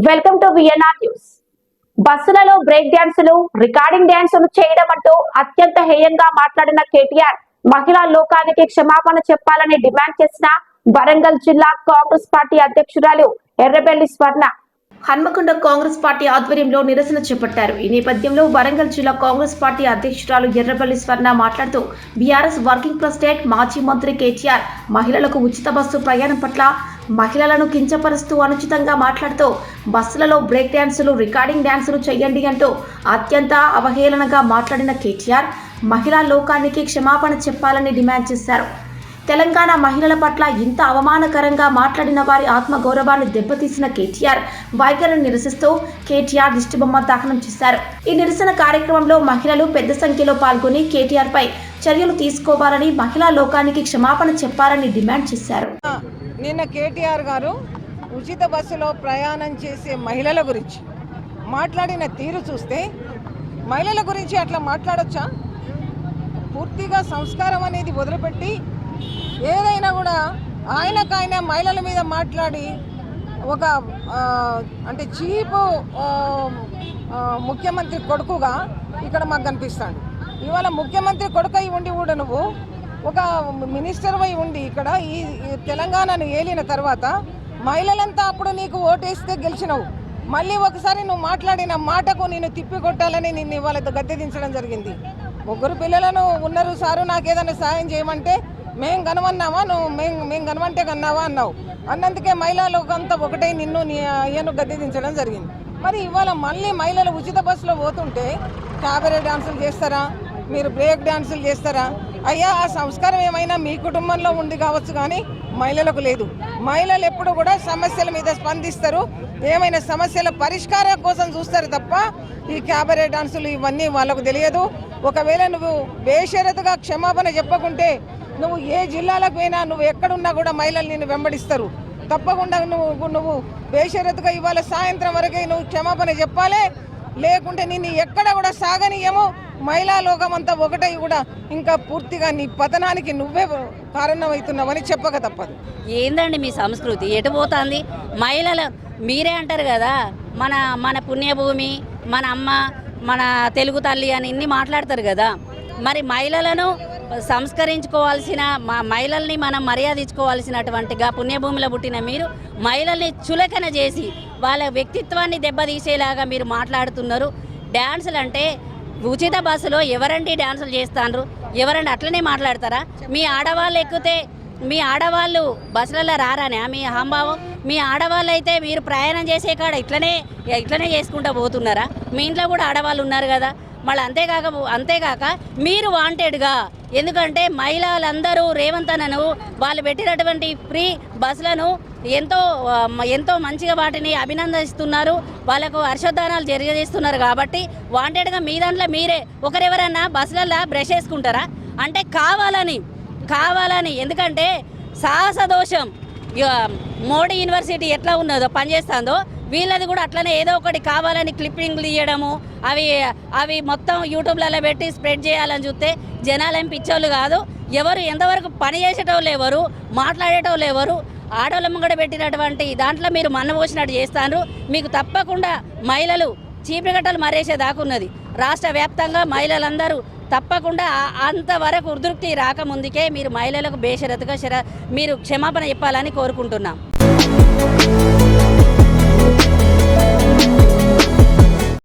Welcome to VNR news. బస్సులలో break డాన్సులు, recording డాన్సులు చేయడం అంటూ అత్యంత హేయంగా మాట్లాడిన కేటీఆర్ మహిళా లోకానికి క్షమాపణ చెప్పాలని డిమాండ్ చేసిన వరంగల్ జిల్లా కాంగ్రెస్ పార్టీ అధ్యక్షురాలు ఎర్రబెల్లి స్వర్ణ హన్మకొండ కాంగ్రెస్ పార్టీ ఆధ్వర్యంలో నిరసన చేపట్టారు. ఈ నేపథ్యంలో వరంగల్ జిల్లా కాంగ్రెస్ పార్టీ అధ్యక్షురాలు ఎర్రబెల్లి స్వర్ణ మాట్లాడుతూ బీఆర్ఎస్ వర్కింగ్ ప్రెసిడెంట్ మాజీ మంత్రి కేటీఆర్ మహిళలకు ఉచిత బస్సు ప్రయాణం పట్ల మహిళలను కించపరుస్తూ అనుచితంగా మాట్లాడుతూ బస్సులలో బ్రేక్ డ్యాన్సులు, రికార్డింగ్ డ్యాన్సులు చేయండి అంటూ అత్యంత అవహేళనగా మాట్లాడిన కేటీఆర్ మహిళా లోకానికి క్షమాపణ చెప్పాలని డిమాండ్ చేశారు. తెలంగాణ మహిళల పట్ల ఇంత అవమానకరంగా మాట్లాడిన వారి ఆత్మగౌరవాన్ని దెబ్బతీసిన కేటీఆర్ వైఖరిని నిరసిస్తూ కేటీఆర్ దిష్టిబొమ్మ దహనం చేశారు. ఈ నిరసన కార్యక్రమంలో మహిళలు పెద్ద సంఖ్యలో పాల్గొని కేటీఆర్ పై చర్యలు తీసుకోవాలని, మహిళా లోకానికి క్షమాపణ చెప్పాలని డిమాండ్ చేశారు. నిన్న కేటీఆర్ గారు ఉచిత బస్సులో ప్రయాణం చేసే మహిళల గురించి మాట్లాడిన తీరు చూస్తే మహిళల గురించి అట్లా మాట్లాడొచ్చా? పూర్తిగా సంస్కారం అనేది వదిలిపెట్టి ఏదైనా కూడా ఆయనకైనా మహిళల మీద మాట్లాడి ఒక అంటే చీపు ముఖ్యమంత్రి కొడుకుగా ఇక్కడ మాకు కనిపిస్తాడు. ఇవాళ ముఖ్యమంత్రి కొడుకై ఉండి కూడా నువ్వు ఒక మినిస్టర్ అయి ఉండి ఇక్కడ ఈ తెలంగాణను ఏలిన తర్వాత మహిళలంతా అప్పుడు నీకు ఓటేస్తే గెలిచినవు. మళ్ళీ ఒకసారి నువ్వు మాట్లాడిన మాటకు నేను తిప్పికొట్టాలని నిన్ను ఇవాళ గద్దె దించడం జరిగింది. 3 పిల్లలను ఉన్నారు సారు, నాకేదైనా సాయం చేయమంటే మేము కనమన్నావా, నువ్వు మేము కనమంటే కన్నావా అన్నావు. అన్నందుకే మహిళా లోకంతా ఒకటే నిన్ను అయ్యను గద్దె దించడం జరిగింది. మరి ఇవాళ మళ్ళీ మహిళలు ఉచిత బస్సులో పోతుంటే క్యాబరే డాన్సులు చేస్తారా, మీరు బ్రేక్ డాన్సులు చేస్తారా? అయ్యా, ఆ సంస్కారం ఏమైనా మీ కుటుంబంలో ఉంది కావచ్చు, కానీ మహిళలకు లేదు. మహిళలు ఎప్పుడు కూడా సమస్యల మీద స్పందిస్తారు, ఏమైనా సమస్యల పరిష్కారం కోసం చూస్తారు తప్ప ఈ క్యాబరే డాన్సులు ఇవన్నీ వాళ్ళకు తెలియదు. ఒకవేళ నువ్వు బేషరతుగా క్షమాపణ చెప్పకుంటే నువ్వు ఏ జిల్లాలకు పోయినా, నువ్వు ఎక్కడున్నా కూడా మహిళలు నిన్ను వెంబడిస్తారు. తప్పకుండా నువ్వు బేషరతుగా ఇవాళ సాయంత్రం వరకే నువ్వు క్షమాపణ చెప్పాలి, లేకుంటే నిన్ను ఎక్కడ కూడా సాగనీయము. మహిళా లోకం అంతా ఒకటై కూడా ఇంకా పూర్తిగా నీ పతనానికి నువ్వే కారణమవుతున్నావని చెప్పక తప్పదు. ఏందండి మీ సంస్కృతి ఎటు పోతుంది? మహిళలు మీరే అంటారు కదా, మన పుణ్యభూమి, మన అమ్మ, మన తెలుగు తల్లి అని ఇన్ని మాట్లాడతారు కదా. మరి మహిళలను సంస్కరించుకోవాల్సిన, మహిళల్ని మనం మర్యాద ఇచ్చుకోవాల్సినటువంటిగా పుణ్యభూమిలో పుట్టిన మీరు మహిళల్ని చులకన చేసి వాళ్ళ వ్యక్తిత్వాన్ని దెబ్బతీసేలాగా మీరు మాట్లాడుతున్నారు. డ్యాన్సులు అంటే ఉచిత బస్సులో ఎవరండి డ్యాన్సులు చేస్తాండ్రు? ఎవరండి అట్లనే మాట్లాడతారా? మీ ఆడవాళ్ళు ఎక్కితే మీ ఆడవాళ్ళు బస్సులలో రారానే మీ అహంభావం? మీ ఆడవాళ్ళు అయితే మీరు ప్రయాణం చేసే కాడ ఇట్లనే చేసుకుంటూ పోతున్నారా? మీ ఇంట్లో కూడా ఆడవాళ్ళు ఉన్నారు కదా. మళ్ళీ అంతేకాక మీరు వాంటెడ్గా, ఎందుకంటే మహిళలందరూ రేవంత్ అన్నను వాళ్ళు పెట్టినటువంటి ఫ్రీ బస్సులను ఎంతో మంచిగా వాటిని అభినందిస్తున్నారు, వాళ్ళకు హర్షోద్ధానాలు జరిగజేస్తున్నారు. కాబట్టి వాంటెడ్గా మీ దాంట్లో మీరే ఒకరెవరన్నా బస్సులలో బ్రష్ వేసుకుంటారా? అంటే కావాలని ఎందుకంటే సాహస దోషం. మోడీ యూనివర్సిటీ ఎట్లా ఉన్నదో పనిచేస్తుందో వీళ్ళది కూడా అట్లనే ఏదో ఒకటి కావాలని క్లిప్పింగ్లు తీయడము, అవి మొత్తం యూట్యూబ్లలో పెట్టి స్ప్రెడ్ చేయాలని చూస్తే జనాలేం పిచ్చోళ్ళు కాదు. ఎంతవరకు పని చేసేటోళ్ళు ఎవరు, మాట్లాడేటోళ్ళు ఎవరు? ఆడోళ్ళ ముంగడ పెట్టినటువంటి దాంట్లో మీరు మన్నపోసినట్టు చేస్తారు. మీకు తప్పకుండా మహిళలు చీపిరిగట్టలు మరేసేదాకున్నది. రాష్ట్ర వ్యాప్తంగా మహిళలందరూ తప్పకుండా అంతవరకు ఉద్రిక్తి రాకముందుకే మీరు మహిళలకు బేషరతుగా మీరు క్షమాపణ చెప్పాలని కోరుకుంటున్నాం.